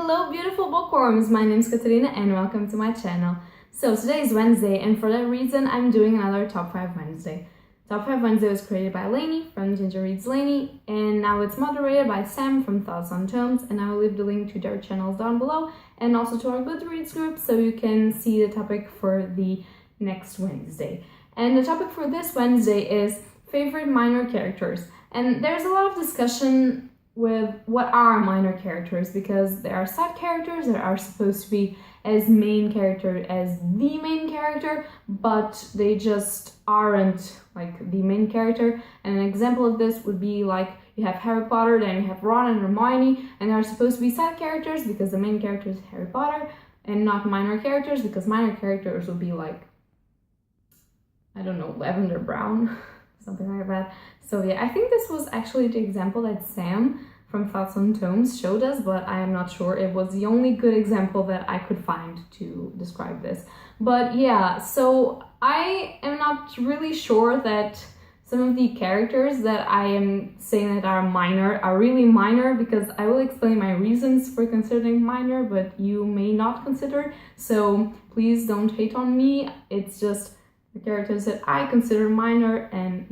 Hello beautiful bookworms, my name is Katerina and welcome to my channel. So today is Wednesday and for that reason I'm doing another Top 5 Wednesday. Top 5 Wednesday was created by Lainey from Ginger Reads Lainey and now it's moderated by Sam from Thoughts on Tomes, and I will leave the link to their channels down below and also to our Goodreads group so you can see the topic for the next Wednesday. And the topic for this Wednesday is favorite minor characters, and there's a lot of discussion with what are minor characters, because there are side characters that are supposed to be as main character as the main character, but they just aren't like the main character. And an example of this would be like you have Harry Potter, then you have Ron and Hermione, and they're supposed to be side characters because the main character is Harry Potter, and not minor characters because minor characters would be like, I don't know, Lavender Brown, something like that. So yeah, I think this was actually the example that Sam from Thoughts on Tomes showed us, but I am not sure. It was the only good example that I could find to describe this. But yeah, so I am not really sure that some of the characters that I am saying that are minor are really minor, because I will explain my reasons for considering minor, but you may not consider. So please don't hate on me. It's just the characters that I consider minor, and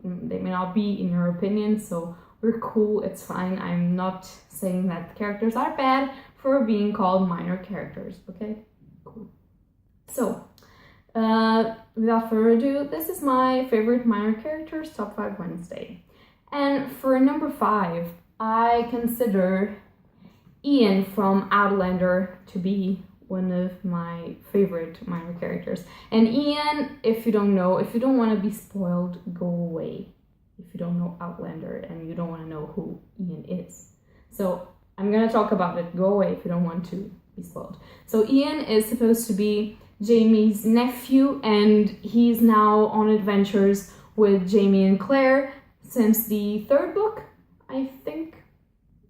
they may not be in your opinion, so we're cool, it's fine. I'm not saying that the characters are bad for being called minor characters, okay? Cool. So, without further ado, this is my favorite minor characters, Top 5 Wednesday. And for number 5, I consider Ian from Outlander to be one of my favorite minor characters. And Ian, if you don't know, if you don't want to be spoiled, go away. If you don't know Outlander and you don't want to know who Ian is. So I'm gonna talk about it. Go away if you don't want to be spoiled. So Ian is supposed to be Jamie's nephew, and he's now on adventures with Jamie and Claire since the 3rd book, I think.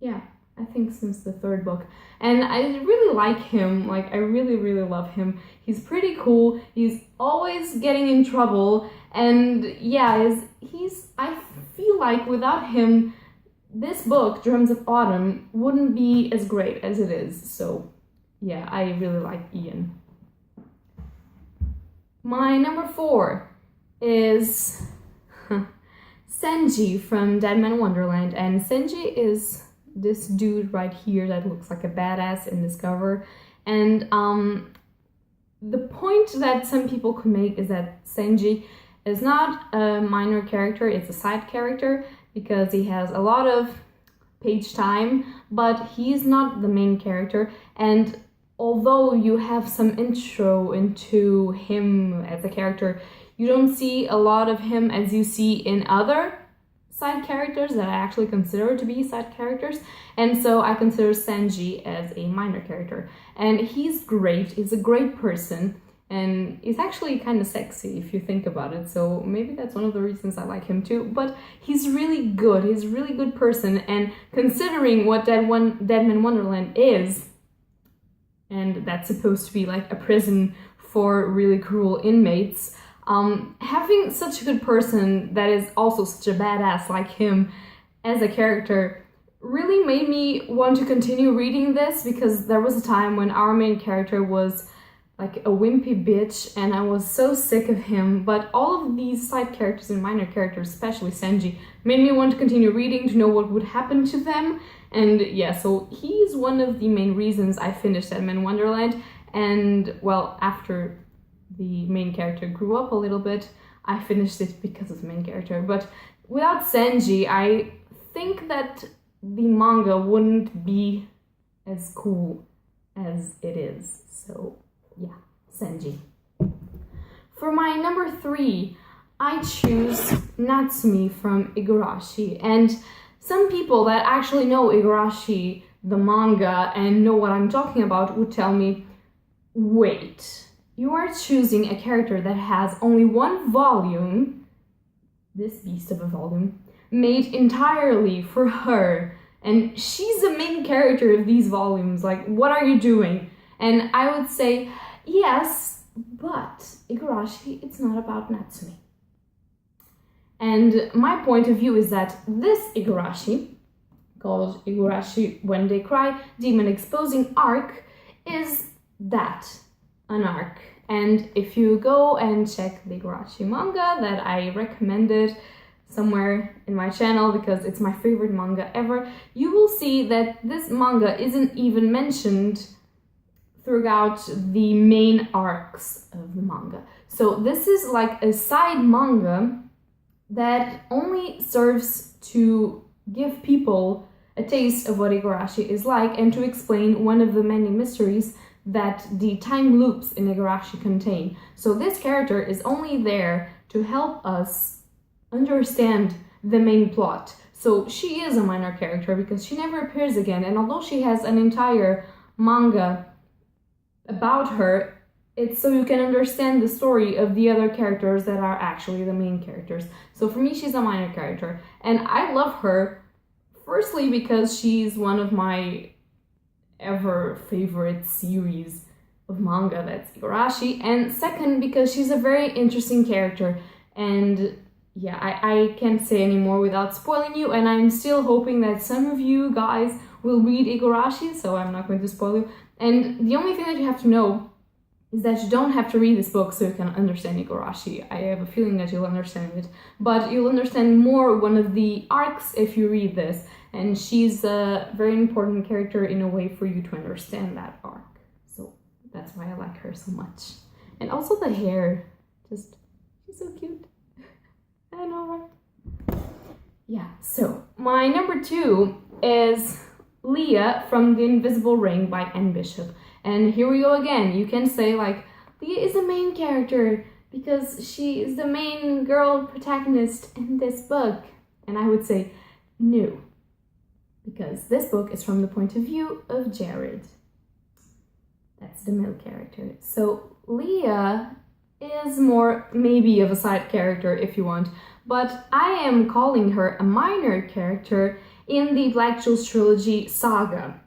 Yeah, I think since the 3rd book. And I really like him, like I really love him. He's pretty cool, he's always getting in trouble, and yeah, I feel like without him, this book, Drums of Autumn, wouldn't be as great as it is. So yeah, I really like Ian. My number 4 is Senji from Dead Man Wonderland, and Senji is this dude right here that looks like a badass in this cover. And the point that some people could make is that Senji is not a minor character, it's a side character, because he has a lot of page time, but he's not the main character. And although you have some intro into him as a character, you don't see a lot of him as you see in other side characters that I actually consider to be side characters, and so I consider Senji as a minor character. And he's great, he's a great person, and he's actually kind of sexy if you think about it, so maybe that's one of the reasons I like him too. But he's really good, he's a really good person, and considering what Dead Man Wonderland is, and that's supposed to be like a prison for really cruel inmates, having such a good person that is also such a badass like him as a character really made me want to continue reading this, because there was a time when our main character was like a wimpy bitch and I was so sick of him. But all of these side characters and minor characters, especially Senji, made me want to continue reading to know what would happen to them. And yeah, so he's one of the main reasons I finished Dead Man Wonderland. And well, after the main character grew up a little bit, I finished it because of the main character. But without Senji, I think that the manga wouldn't be as cool as it is. So yeah, Senji. For my number 3, I choose Natsumi from Igarashi. And some people that actually know Igarashi, the manga, and know what I'm talking about would tell me, wait, you are choosing a character that has only one volume, this beast of a volume, made entirely for her, and she's the main character of these volumes. Like, what are you doing? And I would say, yes, but Igarashi, it's not about Natsumi. And my point of view is that this Igarashi called Igarashi When They Cry, Demon Exposing Arc, is that, an arc. And if you go and check the Igarashi manga that I recommended somewhere in my channel because it's my favorite manga ever, you will see that this manga isn't even mentioned throughout the main arcs of the manga. So this is like a side manga that only serves to give people a taste of what Igarashi is like and to explain one of the many mysteries that the time loops in Igarashi contain. So this character is only there to help us understand the main plot. So she is a minor character because she never appears again, and although she has an entire manga about her, it's so you can understand the story of the other characters that are actually the main characters. So for me, she's a minor character, and I love her firstly because she's one of my ever favorite series of manga, that's Igarashi, and second because she's a very interesting character. And yeah, I can't say any more without spoiling you, and I'm still hoping that some of you guys will read Igarashi, so I'm not going to spoil you. And the only thing that you have to know is that you don't have to read this book so you can understand Igarashi. I have a feeling that you'll understand it, but you'll understand more one of the arcs if you read this. And she's a very important character in a way for you to understand that arc. So that's why I like her so much. And also the hair, she's so cute. I know, right? Yeah, so my number 2 is Leah from The Invisible Ring by Anne Bishop. And here we go again. You can say like, Leah is the main character because she is the main girl protagonist in this book. And I would say, no. Because this book is from the point of view of Jared. That's the male character. So Leah is more maybe of a side character if you want, but I am calling her a minor character in the Black Jewels trilogy saga.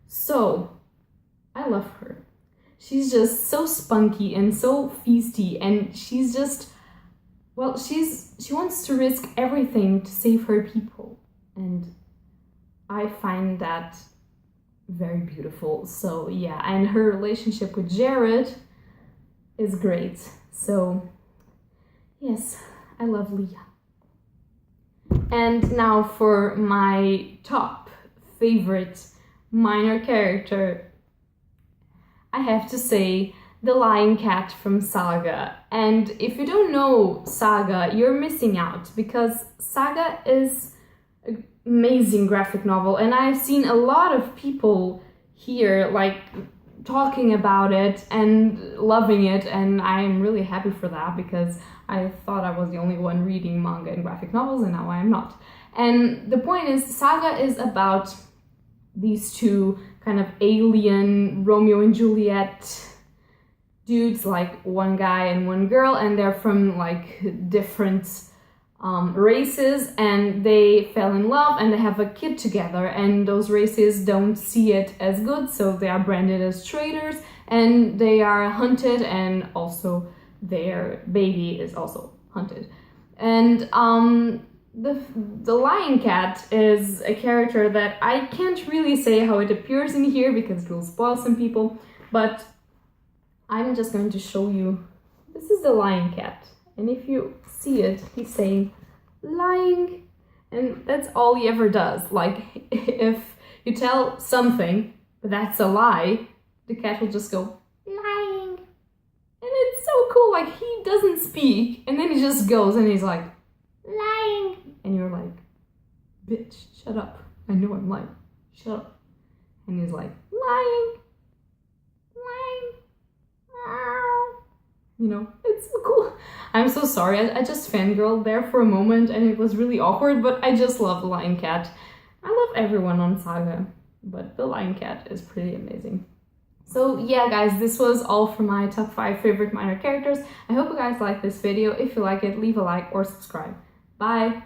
So I love her. She's just so spunky and so feisty, and she's just, well, she wants to risk everything to save her people, and I find that very beautiful. So yeah, and her relationship with Jared is great. So yes, I love Leah. And now for my top favorite minor character, I have to say the Lion Cat from Saga. And if you don't know Saga, you're missing out, because Saga is an amazing graphic novel, and I've seen a lot of people here like talking about it and loving it, and I'm really happy for that because I thought I was the only one reading manga and graphic novels, and now I am not. And the point is, Saga is about these two kind of alien Romeo and Juliet dudes, like one guy and one girl, and they're from like different races, and they fell in love and they have a kid together, and those races don't see it as good, so they are branded as traitors and they are hunted, and also their baby is also hunted. And the Lion Cat is a character that I can't really say how it appears in here because it will spoil some people, but I'm just going to show you. This is the Lion Cat, and if you see it, he's saying lying, and that's all he ever does. Like, if you tell something that's a lie, the cat will just go lying, and it's so cool. Like, he doesn't speak, and then he just goes and he's like lying, and you're like, bitch, shut up, I know I'm lying, shut up. And he's like lying, you know, it's so cool. I'm so sorry, I just fangirled there for a moment and it was really awkward, but I just love the Lion Cat. I love everyone on Saga, but the Lion Cat is pretty amazing. So yeah guys, this was all for my top 5 favorite minor characters. I hope you guys liked this video. If you like it, leave a like or subscribe. Bye!